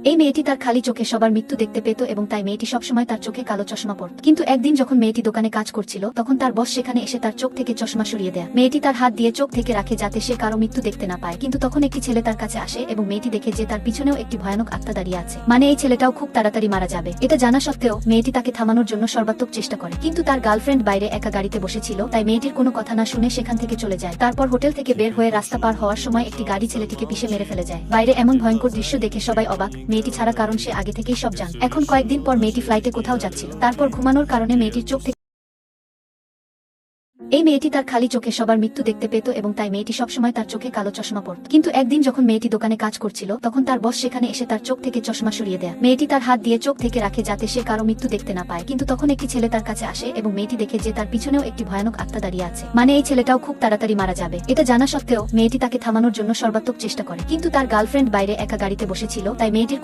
এই মেয়েটি তার খালি চোখে সবার মৃত্যু দেখতে পেত এবং তাই মেয়েটি সবসময় তার চোখে কালো চশমা পরত। কিন্তু একদিন যখন মেয়েটি দোকানে কাজ করছিল তখন তার বস সেখানে এসে তার চোখ থেকে চশমা সরিয়ে দেয়। মেয়েটি তার হাত দিয়ে চোখ থেকে রাখে যাতে সে কারো মৃত্যু দেখতে না পায়। কিন্তু তখন একটি ছেলে তার কাছে আসে এবং মেয়েটি দেখে যে তার পিছনেও একটি ভয়ানক আত্মা দাঁড়িয়ে আছে, মানে এই ছেলেটাও খুব তাড়াতাড়ি মারা যাবে। এটা জানা সত্ত্বেও মেয়েটি তাকে থামানোর জন্য সর্বাত্মক চেষ্টা করে, কিন্তু তার গার্লফ্রেন্ড বাইরে একা গাড়িতে বসেছিল তাই মেয়েটির কোনো কথা না শুনে সেখান থেকে চলে যায়। তারপর হোটেল থেকে বের হয়ে রাস্তা পার হওয়ার সময় একটি গাড়ি ছেলেটিকে পিষে মেরে ফেলে যায়। বাইরে এমন ভয়ঙ্কর দৃশ্য দেখে সবাই অবাক, মেয়েটি ছাড়া, কারণ সে আগে থেকেই সব জানত। এখন কয়েকদিন পর মেয়েটি ফ্লাইটে কোথাও যাচ্ছিল, তারপর ঘুমানোর কারণে মেয়েটির চোখ থেকে এই মেয়েটি তার খালি চোখে সবার মৃত্যু দেখতে পেত এবং তাই মেয়েটি সবসময় তার চোখে কালো চশমা পরত। কিন্তু একদিন যখন মেয়েটি দোকানে কাজ করছিল তখন তার বস সেখানে এসে তার চোখ থেকে চশমা সরিয়ে দেয়। মেয়েটি তার হাত দিয়ে চোখ থেকে রাখে যাতে সে কারো মৃত্যু দেখতে না পায়। কিন্তু তখন একটি ছেলে তার কাছে আসে এবং মেয়েটি দেখে যে তার পিছনেও একটি ভয়ানক আত্মা দাঁড়িয়ে আছে, মানে এই ছেলেটাও খুব তাড়াতাড়ি মারা যাবে। এটা জানা সত্ত্বেও মেয়েটি তাকে থামানোর জন্য সর্বাত্মক চেষ্টা করে, কিন্তু তার গার্লফ্রেন্ড বাইরে একা গাড়িতে বসেছিল তাই মেয়েটির